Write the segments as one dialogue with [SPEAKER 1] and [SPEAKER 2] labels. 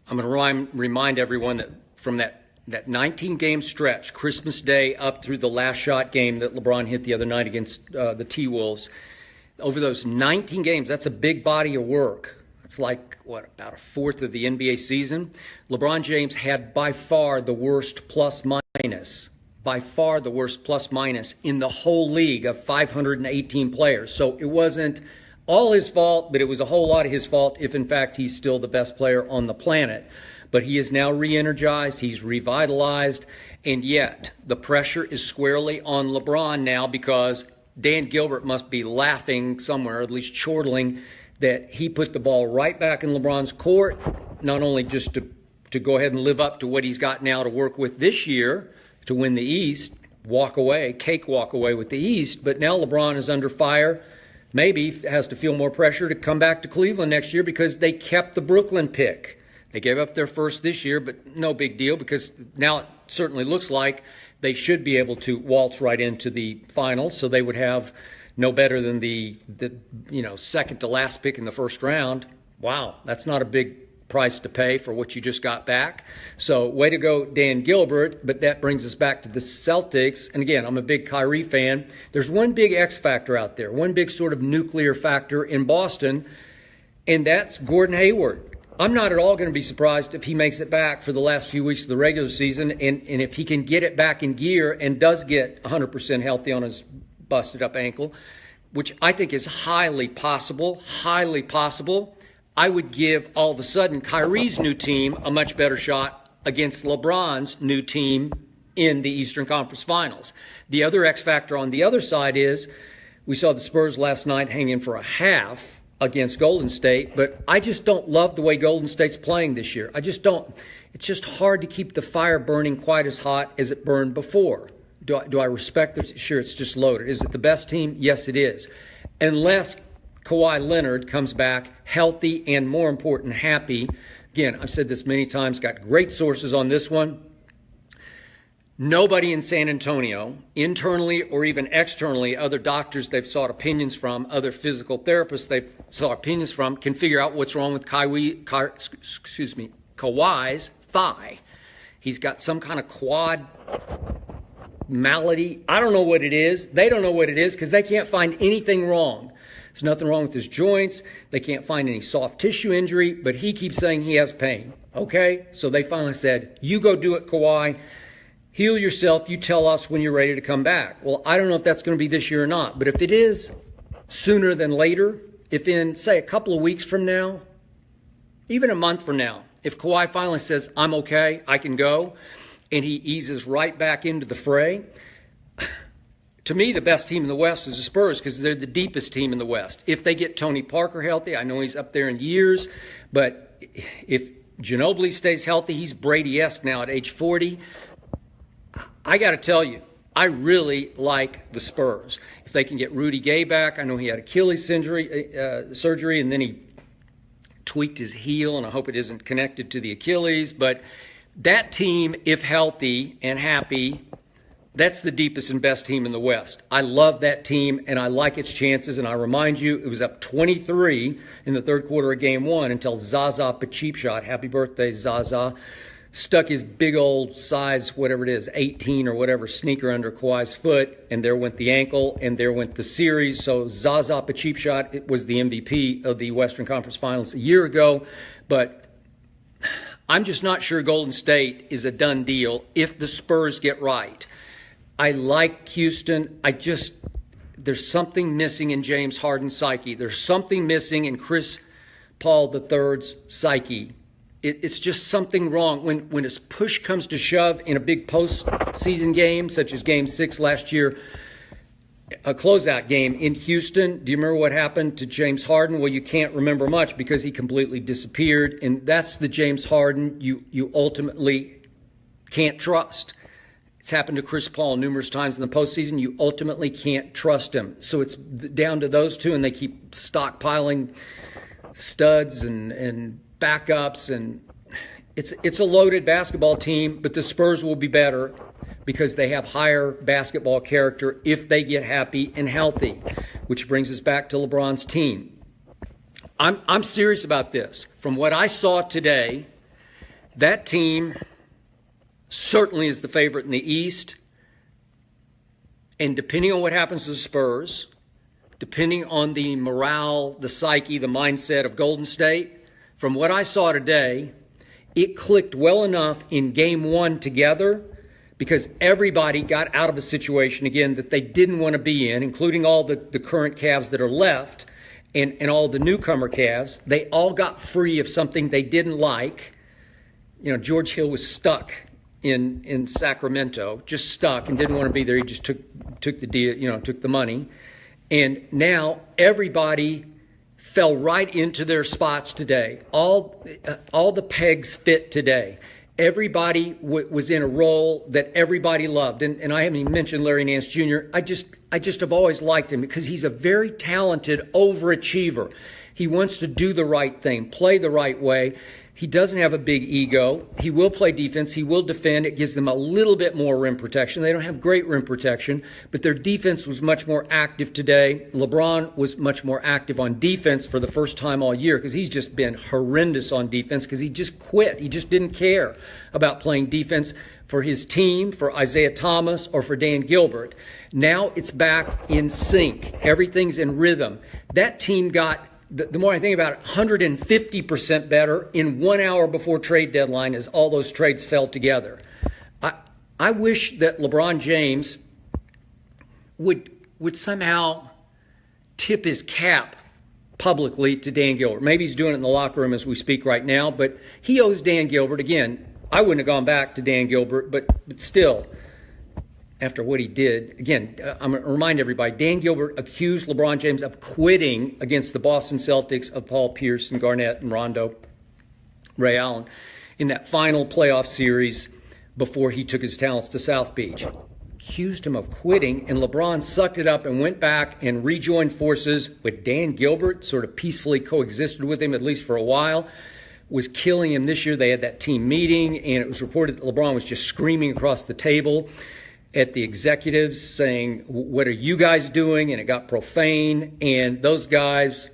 [SPEAKER 1] I'm going to remind everyone that from that 19-game stretch, Christmas Day up through the last shot game that LeBron hit the other night against the T-Wolves, over those 19 games, that's a big body of work. It's like, about a fourth of the NBA season. LeBron James had by far the worst plus-minus in the whole league of 518 players. So it wasn't all his fault, but it was a whole lot of his fault if, in fact, he's still the best player on the planet. But he is now re-energized, he's revitalized, and yet the pressure is squarely on LeBron now because Dan Gilbert must be laughing somewhere, at least chortling, that he put the ball right back in LeBron's court, not only just to go ahead and live up to what he's got now to work with this year to win the East, walk away with the East, but now LeBron is under fire, maybe has to feel more pressure to come back to Cleveland next year because they kept the Brooklyn pick. They gave up their first this year, but no big deal because now it certainly looks like they should be able to waltz right into the finals, so they would have no better than the second to last pick in the first round. Wow, that's not a big price to pay for what you just got back. So way to go, Dan Gilbert, but that brings us back to the Celtics. And again, I'm a big Kyrie fan. There's one big X factor out there, one big sort of nuclear factor in Boston, and that's Gordon Hayward. I'm not at all going to be surprised if he makes it back for the last few weeks of the regular season, and if he can get it back in gear and does get 100% healthy on his busted up ankle, which I think is highly possible, I would give all of a sudden Kyrie's new team a much better shot against LeBron's new team in the Eastern Conference Finals. The other X factor on the other side is we saw the Spurs last night hang in for a half against Golden State, but I just don't love the way Golden State's playing this year. I just don't. It's just hard to keep the fire burning quite as hot as it burned before. Do I respect it? Sure, it's just loaded. Is it the best team? Yes, it is. Unless Kawhi Leonard comes back healthy and, more important, happy. Again, I've said this many times, got great sources on this one. Nobody in San Antonio, internally or even externally, other doctors they've sought opinions from, other physical therapists they've sought opinions from, can figure out what's wrong with Kawhi's thigh. He's got some kind of quad malady. I don't know what it is. They don't know what it is because they can't find anything wrong. There's nothing wrong with his joints. They can't find any soft tissue injury, but he keeps saying he has pain. Okay? So they finally said, you go do it, Kawhi. Heal yourself. You tell us when you're ready to come back. Well, I don't know if that's going to be this year or not, but if it is sooner than later, if in, say, a couple of weeks from now, even a month from now, if Kawhi finally says, I'm okay, I can go, and he eases right back into the fray, to me, the best team in the West is the Spurs because they're the deepest team in the West. If they get Tony Parker healthy, I know he's up there in years, but if Ginobili stays healthy, he's Brady-esque now at age 40. I got to tell you, I really like the Spurs. If they can get Rudy Gay back, I know he had Achilles surgery, and then he tweaked his heel, and I hope it isn't connected to the Achilles. But that team, if healthy and happy, that's the deepest and best team in the West. I love that team, and I like its chances. And I remind you, it was up 23 in the third quarter of Game 1 until Zaza Pachulia, happy birthday, Zaza, stuck his big old size, whatever it is, 18 or whatever, sneaker under Kawhi's foot, and there went the ankle, and there went the series. So Zaza Pachulia was the MVP of the Western Conference Finals a year ago, but I'm just not sure Golden State is a done deal if the Spurs get right. I like Houston. There's something missing in James Harden's psyche. There's something missing in Chris Paul III's psyche. It's just something wrong. When his push comes to shove in a big postseason game, such as Game 6 last year, a closeout game in Houston, do you remember what happened to James Harden? Well, you can't remember much because he completely disappeared, and that's the James Harden you ultimately can't trust. It's happened to Chris Paul numerous times in the postseason. You ultimately can't trust him. So it's down to those two, and they keep stockpiling studs and backups, and it's a loaded basketball team, but the Spurs will be better because they have higher basketball character if they get happy and healthy, which brings us back to LeBron's team. I'm serious about this. From what I saw today, That team certainly is the favorite in the East. And depending on what happens to the Spurs, depending on the morale, the psyche, the mindset of Golden State, from what I saw today, it clicked well enough in Game 1 together because everybody got out of a situation, again, that they didn't want to be in, including all the current Cavs that are left and all the newcomer Cavs. They all got free of something they didn't like. You know, George Hill was stuck in Sacramento, just stuck and didn't want to be there. He just took the deal, you know, took the money. And now everybody fell right into their spots today. All the pegs fit today. Everybody was in a role that everybody loved. And I haven't even mentioned Larry Nance Jr. I just have always liked him because he's a very talented overachiever. He wants to do the right thing, play the right way. He doesn't have a big ego. He will play defense. He will defend. It gives them a little bit more rim protection. They don't have great rim protection, but their defense was much more active today. LeBron was much more active on defense for the first time all year because he's just been horrendous on defense because he just quit. He just didn't care about playing defense for his team, for Isaiah Thomas, or for Dan Gilbert. Now it's back in sync. Everything's in rhythm. That team got, the more I think about it, 150% better in 1 hour before trade deadline as all those trades fell together. I wish that LeBron James would somehow tip his cap publicly to Dan Gilbert. Maybe he's doing it in the locker room as we speak right now, but he owes Dan Gilbert. Again, I wouldn't have gone back to Dan Gilbert, but still, after what he did, again, I'm going to remind everybody, Dan Gilbert accused LeBron James of quitting against the Boston Celtics of Paul Pierce and Garnett and Rondo, Ray Allen, in that final playoff series before he took his talents to South Beach. Accused him of quitting, and LeBron sucked it up and went back and rejoined forces with Dan Gilbert, sort of peacefully coexisted with him at least for a while, was killing him this year. They had that team meeting, and it was reported that LeBron was just screaming across the table at the executives saying, "What are you guys doing?" And it got profane. And those guys,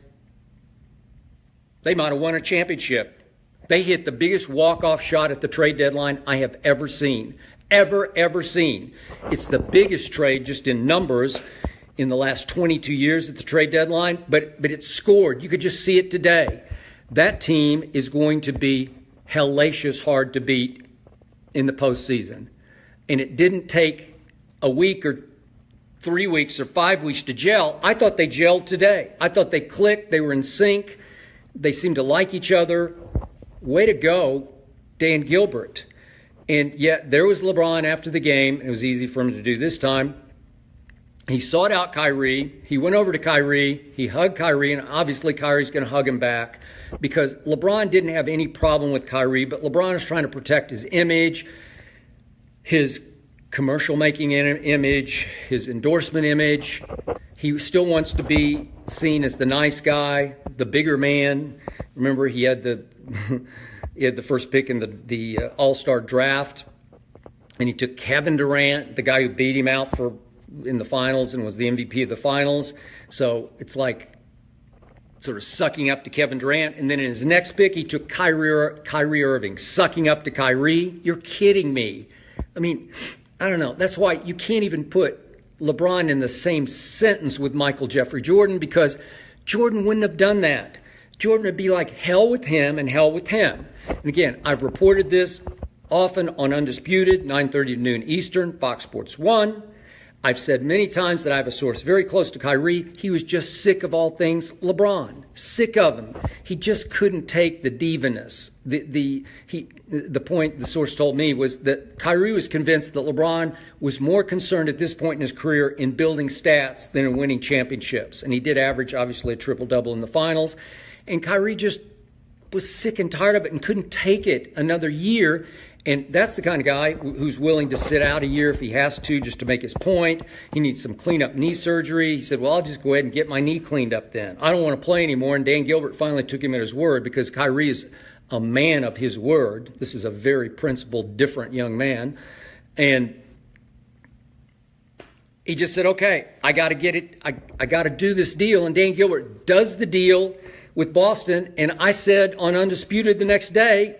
[SPEAKER 1] they might have won a championship. They hit the biggest walk-off shot at the trade deadline I have ever seen. Ever seen. It's the biggest trade just in numbers in the last 22 years at the trade deadline, but it scored. You could just see it today. That team is going to be hellacious hard to beat in the postseason. And it didn't take a week or 3 weeks or 5 weeks to gel. I thought they gelled today. I thought they clicked. They were in sync. They seemed to like each other. Way to go, Dan Gilbert. And yet there was LeBron after the game. It was easy for him to do this time. He sought out Kyrie. He went over to Kyrie. He hugged Kyrie, and obviously Kyrie's going to hug him back because LeBron didn't have any problem with Kyrie, but LeBron is trying to protect his image, his commercial-making image, his endorsement image. He still wants to be seen as the nice guy, the bigger man. Remember, he had the first pick in the All-Star draft, and he took Kevin Durant, the guy who beat him out in the finals and was the MVP of the finals. So it's like sort of sucking up to Kevin Durant. And then in his next pick, he took Kyrie Irving, sucking up to Kyrie. You're kidding me. I mean, I don't know. That's why you can't even put LeBron in the same sentence with Michael Jeffrey Jordan, because Jordan wouldn't have done that. Jordan would be like, hell with him and hell with him. And again, I've reported this often on Undisputed, 9:30 to noon Eastern, Fox Sports 1. I've said many times that I have a source very close to Kyrie. He was just sick of all things LeBron. Sick of him. He just couldn't take the divaness. The point the source told me was that Kyrie was convinced that LeBron was more concerned at this point in his career in building stats than in winning championships. And he did average, obviously, a triple-double in the finals. And Kyrie just was sick and tired of it and couldn't take it another year. And that's the kind of guy who's willing to sit out a year if he has to, just to make his point. He needs some cleanup knee surgery. He said, well, I'll just go ahead and get my knee cleaned up then. I don't want to play anymore. And Dan Gilbert finally took him at his word, because Kyrie is a man of his word. This is a very principled, different young man. And he just said, okay, I got to get it. I got to do this deal. And Dan Gilbert does the deal with Boston. And I said on Undisputed the next day,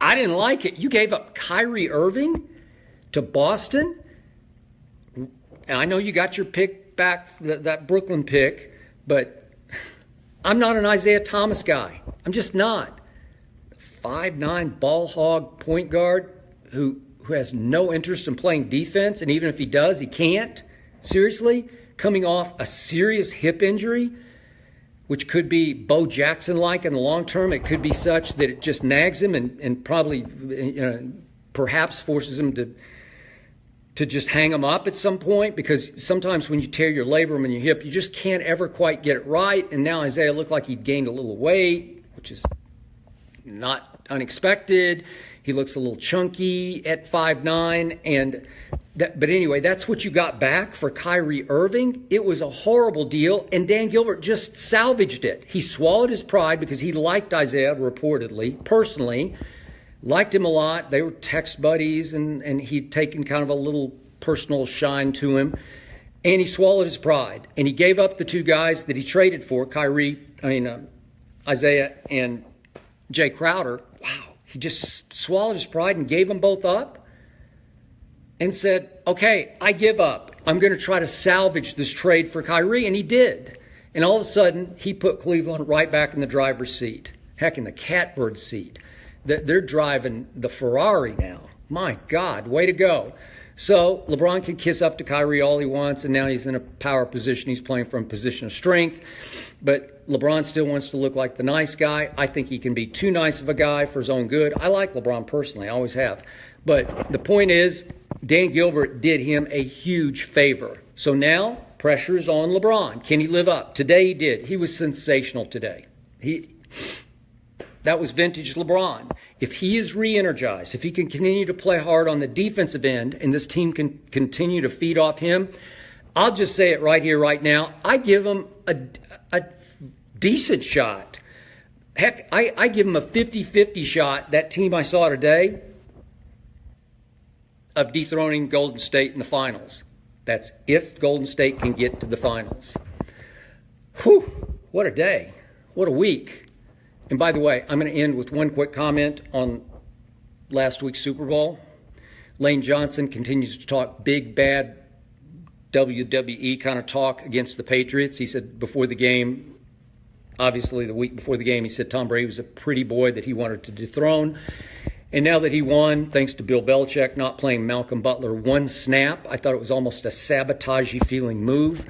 [SPEAKER 1] I didn't like it. You gave up Kyrie Irving to Boston. And I know you got your pick back, that Brooklyn pick, but I'm not an Isaiah Thomas guy. I'm just not. 5'9" ball hog point guard who has no interest in playing defense, and even if he does, he can't. Seriously? Coming off a serious hip injury, which could be Bo Jackson-like in the long term. It could be such that it just nags him and probably perhaps forces him to just hang him up at some point, because sometimes when you tear your labrum in your hip, you just can't ever quite get it right. And now Isaiah looked like he'd gained a little weight, which is not unexpected. He looks a little chunky at 5'9", but anyway, that's what you got back for Kyrie Irving. It was a horrible deal, and Dan Gilbert just salvaged it. He swallowed his pride because he liked Isaiah, reportedly, personally, liked him a lot. They were text buddies, and he'd taken kind of a little personal shine to him, and he swallowed his pride, and he gave up the two guys that he traded for, Isaiah and Jay Crowder. Wow, he just swallowed his pride and gave them both up and said, okay, I give up. I'm going to try to salvage this trade for Kyrie, and he did. And all of a sudden, he put Cleveland right back in the driver's seat. Heck, in the catbird seat. They're driving the Ferrari now. My God, way to go. So LeBron can kiss up to Kyrie all he wants, and now he's in a power position. He's playing from a position of strength. But LeBron still wants to look like the nice guy. I think he can be too nice of a guy for his own good. I like LeBron personally. I always have. But the point is, Dan Gilbert did him a huge favor. So now pressure's on LeBron. Can he live up? Today he did. He was sensational today. That was vintage LeBron. If he is re-energized, if he can continue to play hard on the defensive end, and this team can continue to feed off him, I'll just say it right here, right now. I give him a decent shot. Heck, I give him a 50-50 shot, that team I saw today, of dethroning Golden State in the finals. That's if Golden State can get to the finals. Whew, what a day. What a week. And by the way, I'm going to end with one quick comment on last week's Super Bowl. Lane Johnson continues to talk big, bad WWE kind of talk against the Patriots. He said before the game, obviously the week before the game, he said Tom Brady was a pretty boy that he wanted to dethrone. And now that he won, thanks to Bill Belichick not playing Malcolm Butler one snap, I thought it was almost a sabotagey feeling move.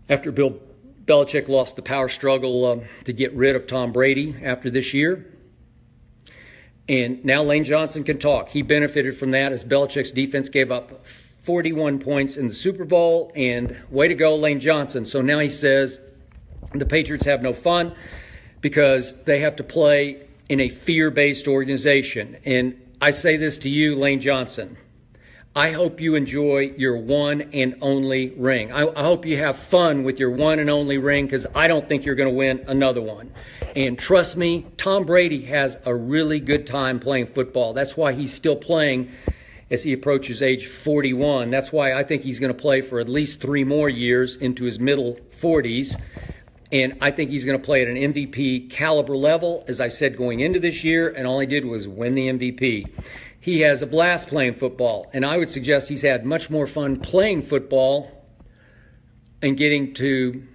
[SPEAKER 1] After Bill Belichick lost the power struggle to get rid of Tom Brady after this year. And now Lane Johnson can talk. He benefited from that as Belichick's defense gave up 41 points in the Super Bowl. And way to go, Lane Johnson. So now he says the Patriots have no fun because they have to play in a fear-based organization. And I say this to you, Lane Johnson. I hope you enjoy your one and only ring. I hope you have fun with your one and only ring, because I don't think you're going to win another one. And trust me, Tom Brady has a really good time playing football. That's why he's still playing as he approaches age 41. That's why I think he's going to play for at least 3 more years into his middle 40s. And I think he's going to play at an MVP caliber level, as I said, going into this year, and all he did was win the MVP. He has a blast playing football, and I would suggest he's had much more fun playing football and getting to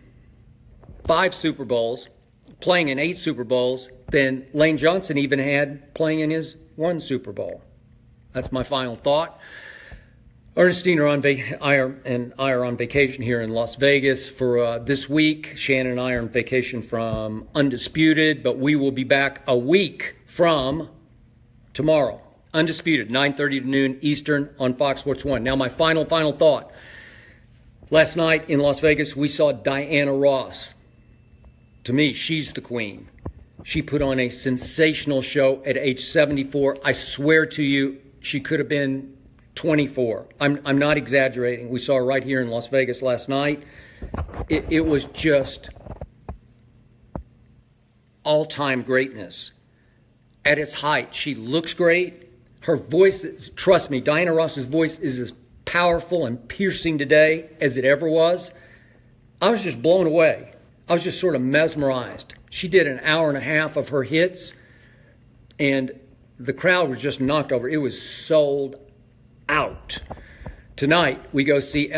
[SPEAKER 1] 5 Super Bowls, playing in 8 Super Bowls, than Lane Johnson even had playing in his 1 Super Bowl. That's my final thought. Ernestine and I are on vacation here in Las Vegas for this week. Shannon and I are on vacation from Undisputed, but we will be back a week from tomorrow. Undisputed, 9:30 to noon Eastern on Fox Sports 1. Now, my final thought. Last night in Las Vegas, we saw Diana Ross. To me, she's the queen. She put on a sensational show at age 74. I swear to you, she could have been 24. I'm not exaggerating. We saw her right here in Las Vegas last night. It was just all-time greatness. At its height, she looks great. Her voice, trust me, Diana Ross's voice is as powerful and piercing today as it ever was. I was just blown away. I was just sort of mesmerized. She did an hour and a half of her hits, and the crowd was just knocked over. It was sold out. Tonight, we go see